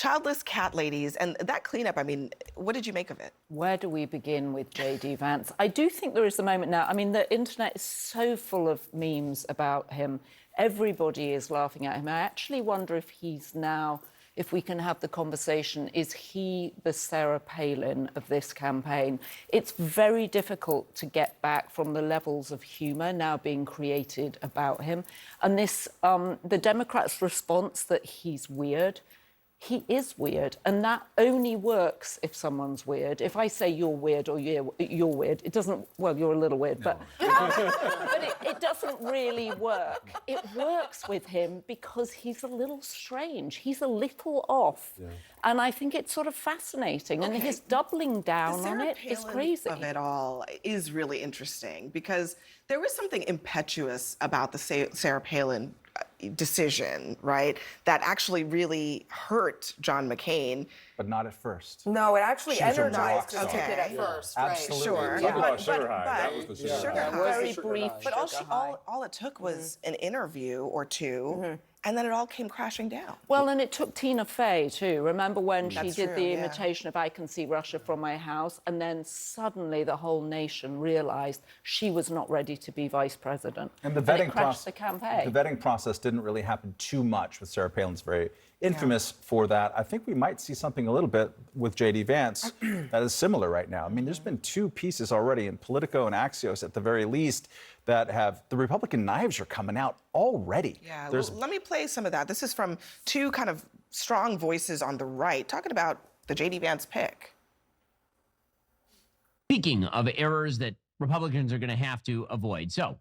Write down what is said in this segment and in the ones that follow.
childless cat ladies and that cleanup, I mean, what did you make of it? Where do we begin with J.D. Vance? I do think there is a moment now. I mean, the internet is so full of memes about him. Everybody is laughing at him. I actually wonder if he's now, if we can have the conversation, is he the Sarah Palin of this campaign? It's very difficult to get back from the levels of humour now being created about him. And this, the Democrats' response that he's weird, he is weird, and that only works if someone's weird. If I say you're weird or you're weird, it doesn't, well, you're a little weird, no. but it doesn't really work. It works with him because he's a little strange. He's a little off. Yeah. And I think it's sort of fascinating. Okay. And his doubling down on it is crazy. Of it all is really interesting because there was something impetuous about the Sarah Palin decision, right? That actually really hurt John McCain. But not at first. No, it actually energized his ticket at first. Absolutely. Sure. Talk about sugar high. That was the sugar high. Very brief. But all it took was an interview or two, and then it all came crashing down. Well, and it took Tina Fey, too. Remember when she did the imitation of I Can See Russia from My House, and then suddenly the whole nation realised she was not ready to be vice president. And the vetting process, the campaign. The vetting process didn't really happen too much with Sarah Palin's very infamous for that. I think we might see something a little bit with J.D. Vance that is similar right now. I mean, there's been two pieces already in Politico and Axios at the very least that have, the Republican knives are coming out already. Yeah, let me play some of that. This is from two kind of strong voices on the right talking about the J.D. Vance pick. Speaking of errors that Republicans are going to have to avoid. So,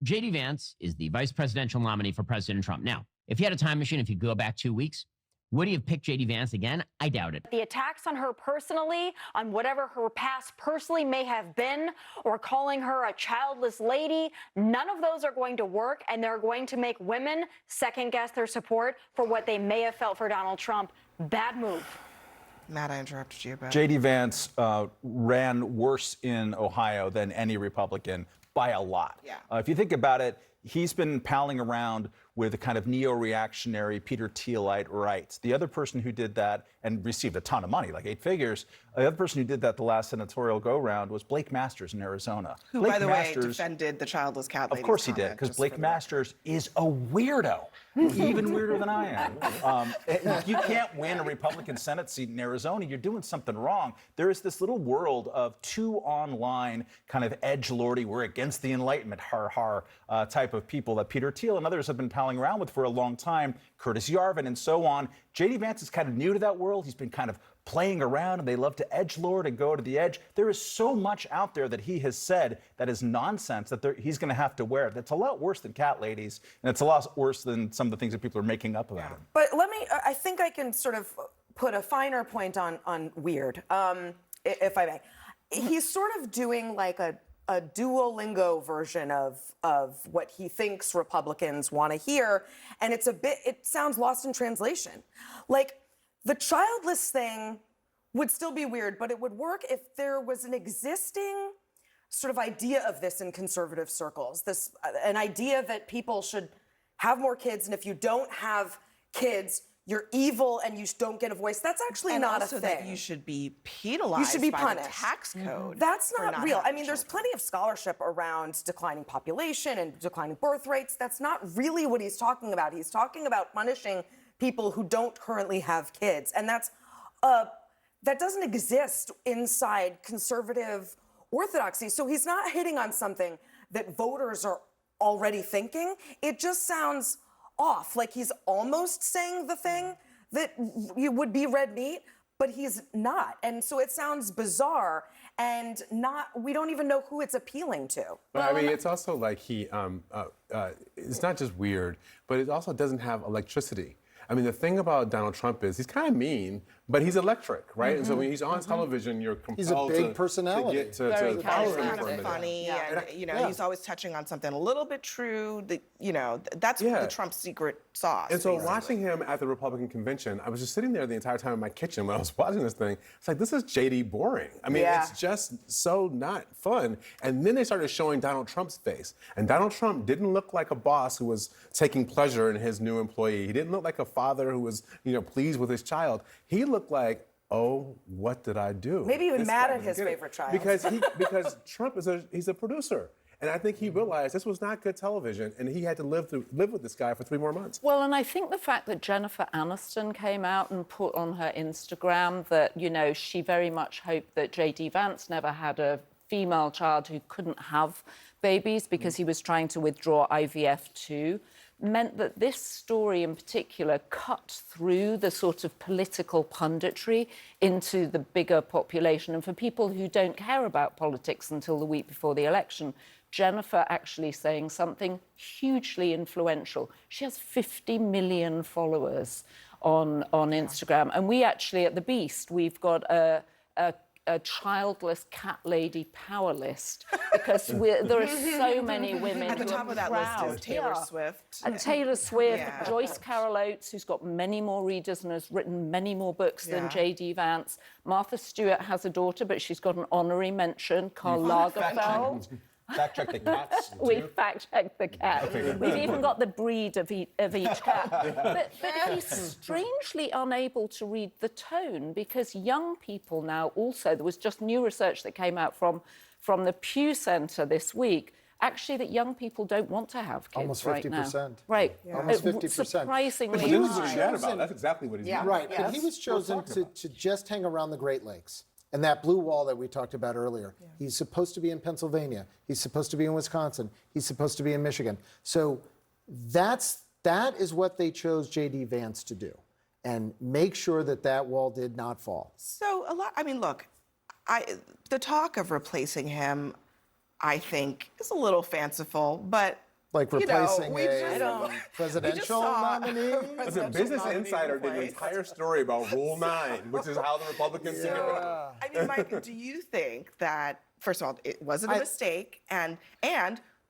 J.D. Vance is the vice presidential nominee for President Trump. Now, if you had a time machine, if you go back 2 weeks, would he have picked J.D. Vance again? I doubt it. The attacks on her personally, on whatever her past personally may have been, or calling her a childless lady, none of those are going to work, and they're going to make women second-guess their support for what they may have felt for Donald Trump. Bad move. Matt, I interrupted you, but J.D. Vance ran worse in Ohio than any Republican by a lot. Yeah. If you think about it, he's been palling around with a kind of neo-reactionary Peter Thielite right. The other person who did that and received a ton of money, like 8 figures, the other person who did that the last senatorial go-round was Blake Masters in Arizona. Who, Blake by the Masters, way, defended the childless cat lady. Of course he did, because Blake Masters is a weirdo, even weirder than I am. You can't win a Republican Senate seat in Arizona. You're doing something wrong. There is this little world of two online kind of edgelordy, we're against the Enlightenment, har type of people that Peter Thiel and others have been palling around with for a long time, Curtis Yarvin and so on. J.D. Vance is kind of new to that world. He's been kind of playing around, and they love to edgelord and go to the edge. There is so much out there that he has said that is nonsense that he's going to have to wear. That's a lot worse than cat ladies, and it's a lot worse than some of the things that people are making up about him. But I think I can sort of put a finer point on weird, if I may. He's sort of doing like a Duolingo version of what he thinks Republicans want to hear, and it sounds lost in translation. Like, the childless thing would still be weird, but it would work if there was an existing sort of idea of this in conservative circles, an idea that people should have more kids, and if you don't have kids, you're evil and you don't get a voice. That's actually not a thing. And also that you should be penalized. You should be by punished. The tax code. That's not real. I mean, there's plenty of scholarship around declining population and declining birth rates. That's not really what he's talking about. He's talking about punishing people who don't currently have kids, and that doesn't exist inside conservative orthodoxy. So he's not hitting on something that voters are already thinking. It just sounds off, like he's almost saying the thing that would be red meat, but he's not. And so it sounds bizarre and we don't even know who it's appealing to. But I mean, it's also like it's not just weird, but it also doesn't have electricity. I mean, the thing about Donald Trump is he's kind of mean, But he's electric, right? And so when he's on television, you're compelled big to personality. get to Very follow him charismatic. Kind for a of minute. funny, Yeah. and he's always touching on something a little bit true. That that's the Trump secret sauce. And so basically. watching him at the Republican convention, I was just sitting there the entire time in my kitchen when I was watching this thing. It's like, this is JD boring. I mean, Yeah. it's just so not fun. And then they started showing Donald Trump's face. And Donald Trump didn't look like a boss who was taking pleasure in his new employee. He didn't look like a father who was, pleased with his child. He looked like, oh, what did I do? Maybe even This mad guy at his doesn't get it. favorite child. Because Trump he's a producer. And I think he realized this was not good television, and he had to live with this guy for 3 more months. Well, and I think the fact that Jennifer Aniston came out and put on her Instagram that, she very much hoped that J.D. Vance never had a female child who couldn't have babies because he was trying to withdraw IVF too, meant that this story in particular cut through the sort of political punditry into the bigger population. And for people who don't care about politics until the week before the election, Jennifer actually saying something hugely influential. She has 50 million followers on Instagram. And we actually, at The Beast, we've got a childless cat lady power list because there are so many women at the who top are of that proud. list is Taylor Yeah. Swift. And Taylor Swift, Yeah. Joyce Carol Oates, who's got many more readers and has written many more books than J.D. Vance. Martha Stewart has a daughter, but she's got an honorary mention, Karl Lagerfeld. Fact check the cats. We fact-checked the cat. We've even got the breed of each cat. But he's strangely unable to read the tone because young people now also, there was just new research that came out from the Pew Center this week, actually that young people don't want to have kids Almost right now. 50%. Right. Almost 50%. Surprisingly But this is what he's high. mad about. That's exactly what he's mad Right, about. but he was chosen to just hang around the Great Lakes. And that blue wall that we talked about earlier, he's supposed to be in Pennsylvania. He's supposed to be in Wisconsin. He's supposed to be in Michigan. So that is what they chose J.D. Vance to do, and make sure that wall did not fall. So look, the talk of replacing him, I think, is a little fanciful, but Like replacing we just- a presidential nominee? Listen, Business Insider did an entire story about Rule 9, which is how the Republicans think about it. I mean, Mike, do you think that, first of all, it wasn't a mistake, and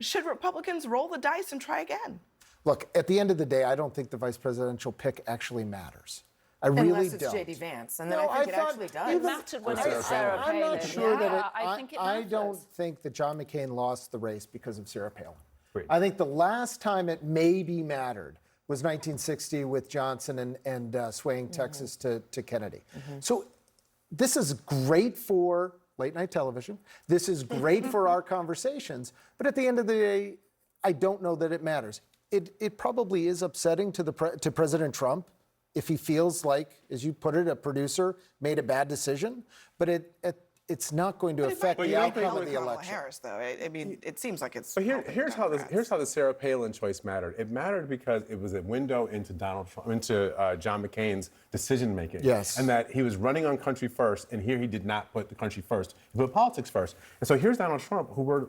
should Republicans roll the dice and try again? Look, at the end of the day, I don't think the vice presidential pick actually matters. I really Unless it's don't. J.D. Vance, and then No, I think it thought actually does. It mattered when it was Sarah I'm Palin. not sure that it. I think it I matters. don't think that John McCain lost the race because of Sarah Palin. Great. I think the last time it maybe mattered was 1960 with Johnson and swaying Texas to Kennedy. So this is great for late night television. This is great for our conversations. But at the end of the day, I don't know that it matters. It probably is upsetting to President Trump if he feels like, as you put it, a producer made a bad decision. But it's not going to affect the outcome of the Kamala election. Harris, though. I mean, it seems like it's. But helping here's how Democrats. the Sarah Palin choice mattered. It mattered because it was a window into John McCain's decision making. Yes. And that he was running on country first, and here he did not put the country first. He put politics first. And so here's Donald Trump, who we're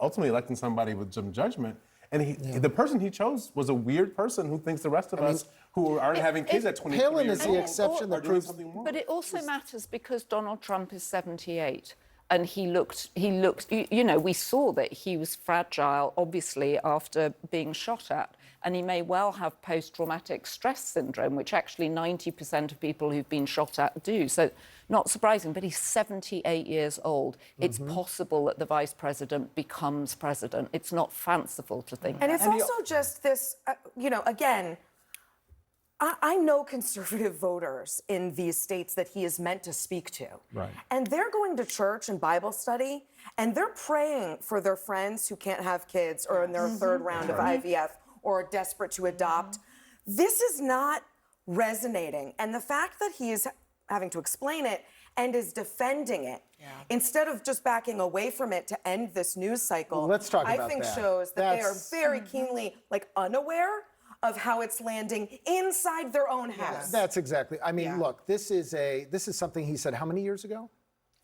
ultimately electing somebody with some judgment. And the person he chose was a weird person who thinks the rest of us who aren't having kids at 23 Palin years is old the exception are that doing proves. something wrong. But it also matters because Donald Trump is 78 and he looked, we saw that he was fragile, obviously, after being shot at. And he may well have post-traumatic stress syndrome, which actually 90% of people who've been shot at do. So not surprising, but he's 78 years old. It's possible that the vice president becomes president. It's not fanciful to think And that. it's also just this, again, I know conservative voters in these states that he is meant to speak to. Right. And they're going to church and Bible study, and they're praying for their friends who can't have kids or in their third round of IVF or are desperate to adopt. This is not resonating. And the fact that he is having to explain it and is defending it, instead of just backing away from it to end this news cycle, Well, let's talk I about think that. shows that they are That's- very keenly unaware of how it's landing inside their own house. That's exactly. I mean, look, this is something he said how many years ago?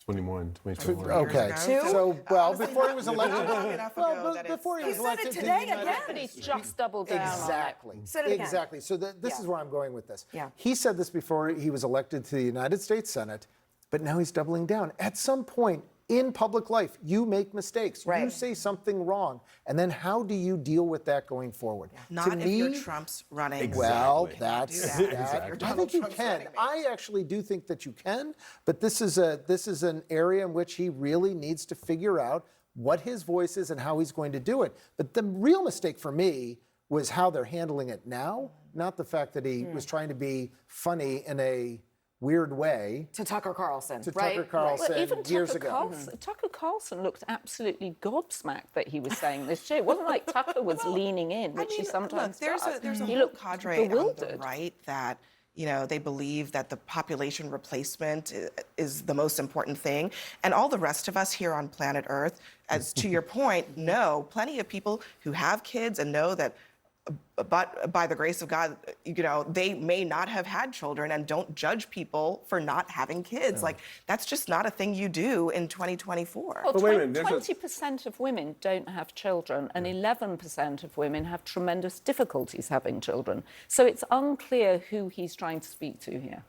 2021. Okay. ago. So, well, honestly, before he not was long elected. enough Well, ago that it's- before he He was said elected it to today the United again. But he's just doubled down Exactly. Said it again. Exactly. So this Yeah. is where I'm going with this. Yeah. He said this before he was elected to the United States Senate, but now he's doubling down. At some point in public life, you make mistakes. You Right. say something wrong. And then how do you deal with that going forward? Not to if me, you're Trump's running. well, Exactly. that's Do that. that. You're I Donald think you Trump's can. running mate. I actually do think that you can, but this is an area in which he really needs to figure out what his voice is and how he's going to do it. But the real mistake for me was how they're handling it now, not the fact that he was trying to be funny in a weird way To Tucker Carlson, to right? Tucker Carlson Well, even years Tucker ago. Carlson, Tucker Carlson looked absolutely gobsmacked that he was saying this too. It wasn't like Tucker was leaning in, which he sometimes look, does. there's a he whole looked cadre on the bewildered. right that they believe that the population replacement is the most important thing, and all the rest of us here on planet Earth, as to your point, know plenty of people who have kids and know that. But by the grace of God, they may not have had children, and don't judge people for not having kids. Like, that's just not a thing you do in 2024. Well, But wait a minute, there's a- 20% of women don't have children, and 11% of women have tremendous difficulties having children. So it's unclear who he's trying to speak to here.